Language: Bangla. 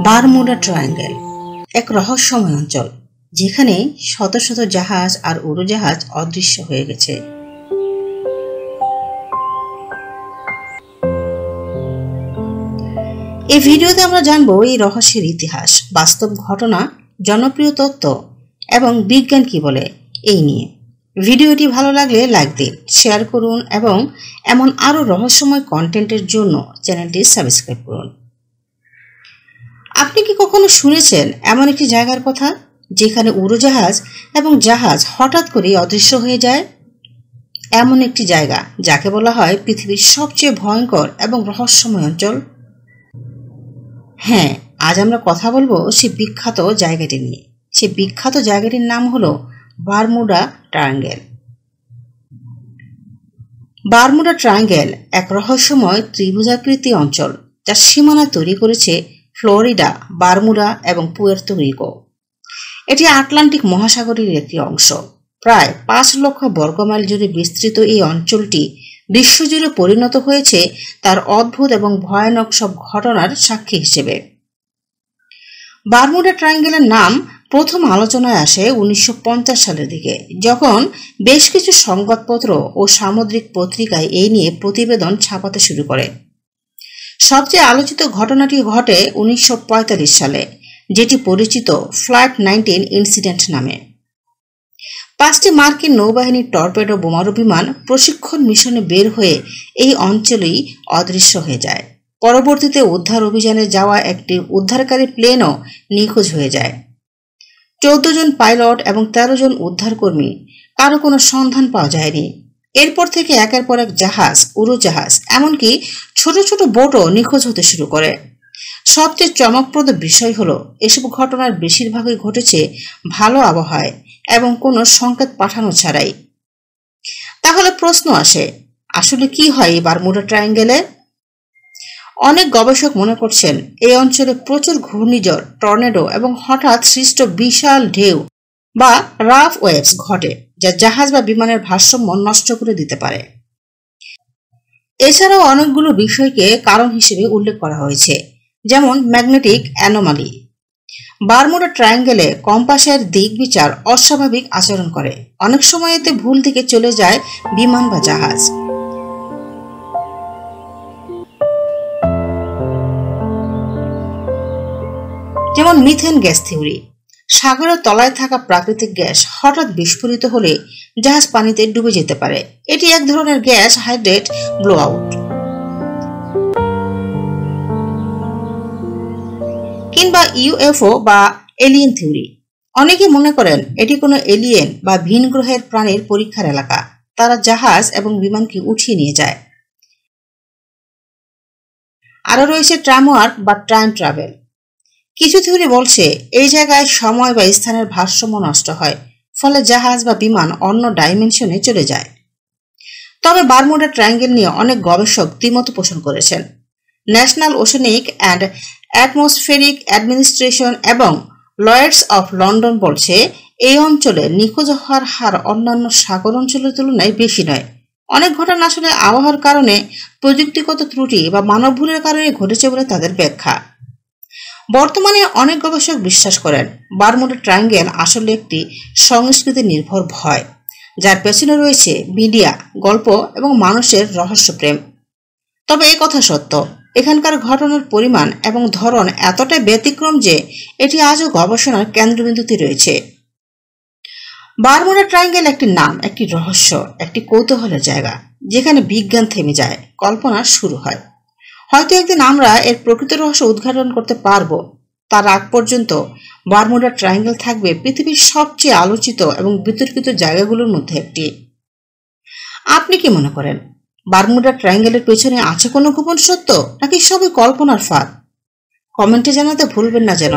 বারমুডা ট্রায়াঙ্গেল এক রহস্যময় অঞ্চল যেখানে শত শত জাহাজ আর উড়োজাহাজ অদৃশ্য হয়ে গেছে। এই ভিডিওতে আমরা জানবো এই রহস্যের ইতিহাস, বাস্তব ঘটনা, জনপ্রিয় তথ্য এবং বিজ্ঞান কি বলে এই নিয়ে। ভিডিওটি ভালো লাগলে লাইক দিন, শেয়ার করুন এবং এমন আরো রহস্যময় কন্টেন্টের জন্য চ্যানেলটি সাবস্ক্রাইব করুন। আপনি কি কখনো শুনেছেন এমন একটি জায়গার কথা যেখানে উড়োজাহাজ এবং জাহাজ হঠাৎ করে অদৃশ্য হয়ে যায়? এমন একটি জায়গা যাকে বলা হয় পৃথিবীর সবচেয়ে ভয়ঙ্কর এবং রহস্যময় অঞ্চল। হ্যাঁ, আজ আমরা কথা বলবো সেই বিখ্যাত জায়গাটি নিয়ে। সেই বিখ্যাত জায়গাটির নাম হলো বারমুডা ট্রায়াঙ্গেল। বারমুডা ট্রায়াঙ্গেল এক রহস্যময় ত্রিভুজাকৃতি অঞ্চল যার সীমানা তৈরি করেছে ফ্লোরিডা, বারমুডা এবং পুয়ের্তো রিকো। এটি আটলান্টিক মহাসাগরের একটি অংশ। প্রায় 5 লক্ষ বর্গমাইল জুড়ে বিস্তৃত এই অঞ্চলটি বিশ্বজুড়ে পরিণত হয়েছে তার অদ্ভুত এবং ভয়ানক সব ঘটনার সাক্ষী হিসেবে। বারমুডা ট্রায়াঙ্গেলের নাম প্রথম আলোচনায় আসে 1950 সালের দিকে, যখন বেশ কিছু সংবাদপত্র ও সামুদ্রিক পত্রিকায় এই নিয়ে প্রতিবেদন ছাপাতে শুরু করে। সবচেয়ে আলোচিত ঘটনাটি ঘটে 1945 সালে, যেটি পরিচিত ফ্লাইট 19 ইনসিডেন্ট নামে। 5টি মার্কিন নৌবাহিনীর টর্পেডো বোমারু বিমান প্রশিক্ষণ মিশনে বের হয়ে এই অঞ্চলেই অদৃশ্য হয়ে যায়। পরবর্তীতে উদ্ধার অভিযানে যাওয়া একটি উদ্ধারকারী প্লেনও নিখোঁজ হয়ে যায়। 14 জন পাইলট এবং 13 জন উদ্ধারকর্মী, কারো কোনো সন্ধান পাওয়া যায়নি। এরপর থেকে একের পর এক জাহাজ, উড়োজাহাজ, এমনকি ছোট ছোট বোটও নিখোঁজ হতে শুরু করে। সবচেয়ে চমকপ্রদ বিষয় হলো এসব ঘটনার বেশিরভাগই ঘটেছে ভালো আবহাওয়ায় এবং কোনো সংকেত পাঠানো ছাড়াই। তাহলে প্রশ্ন আসে, আসলে কি হয় এই বারমুডা ট্রায়াঙ্গেলে? অনেক গবেষক মনে করছেন এই অঞ্চলে প্রচুর ঘূর্ণিঝড়, টর্নেডো এবং হঠাৎ সৃষ্ট বিশাল ঢেউ বা রাফ ওয়েভস ঘটে, যা জাহাজ বা বিমানের ভারসাম্য নষ্ট করে দিতে পারে। এছাড়াও অনেকগুলো বিষয়কে কারণ হিসেবে উল্লেখ করা হয়েছে, যেমন ম্যাগনেটিক অ্যানোমালি। বারমুডা ট্রায়াঙ্গেলে কম্পাসের দিক বিচার অস্বাভাবিক আচরণ করে। অনেক সময় এতে ভুল দিকে চলে যায় বিমান বা জাহাজ। যেমন মিথেন গ্যাস থিওরি। সাগরের তলায় থাকা প্রাকৃতিক গ্যাস হঠাৎ বিস্ফোরিত হলে জাহাজ পানিতে ডুবে যেতে পারে। এটি এক ধরনের গ্যাস হাইড্রেট ব্লো আউট। কিংবা ইউএফও বা এলিয়েন থিওরি। অনেকে মনে করেন এটি কোনো এলিয়েন বা ভিন গ্রহের প্রাণীর পরীক্ষার এলাকা। তারা জাহাজ এবং বিমানকে উঠিয়ে নিয়ে যায়। আরো রয়েছে টাইম ওয়ার্প বা টাইম ট্রাভেল। কিছু থিওরি বলছে এই জায়গায় সময় বা স্থানের ভারসাম্য নষ্ট হয়, ফলে জাহাজ বা বিমান অন্য ডাইমেনশনে চলে যায়। তবে বারমুডা ট্রায়াঙ্গেল নিয়ে অনেক গবেষক দ্বিমত পোষণ করেছেন। National oceanic and atmospheric administration এবং লয়েডস অফ লন্ডন বলছে এই অঞ্চলে নিখোঁজ হওয়ার হার অন্যান্য সাগর অঞ্চলের তুলনায় বেশি নয়। অনেক ঘটনা আসলে আবহাওয়ার কারণে, প্রযুক্তিগত ত্রুটি বা মানব ভুলের কারণে ঘটেছে বলে তাদের ব্যাখ্যা। বর্তমানে অনেক গবেষক বিশ্বাস করেন বারমুডা ট্রায়াঙ্গেল আসলে একটি সংস্কৃতি নির্ভর ভয়, যার পেছনে রয়েছে মিডিয়া, গল্প এবং মানুষের রহস্যপ্রেম। তবে এই কথা সত্য, এখানকার ঘটনার পরিমাণ এবং ধরন এতটাই ব্যতিক্রম যে এটি আজও গবেষণার কেন্দ্রবিন্দুতে রয়েছে। বারমুডা ট্রায়াঙ্গেল একটি নাম, একটি রহস্য, একটি কৌতূহলের জায়গা যেখানে বিজ্ঞান থেমে যায়, কল্পনা শুরু হয়। হয়তো একদিন আমরা এর প্রকৃত রহস্য উদ্ঘাটন করতে পারবো। তার আগ পর্যন্ত বারমুডা ট্রায়াঙ্গেল থাকবে পৃথিবীর সবচেয়ে আলোচিত এবং বিতর্কিত জায়গাগুলোর মধ্যে একটি। আপনি কি মনে করেন বারমুডা ট্রায়াঙ্গেলের পেছনে আছে কোনো গোপন সত্য, নাকি সবই কল্পনার ফাঁদ? কমেন্টে জানাতে ভুলবেন না যেন।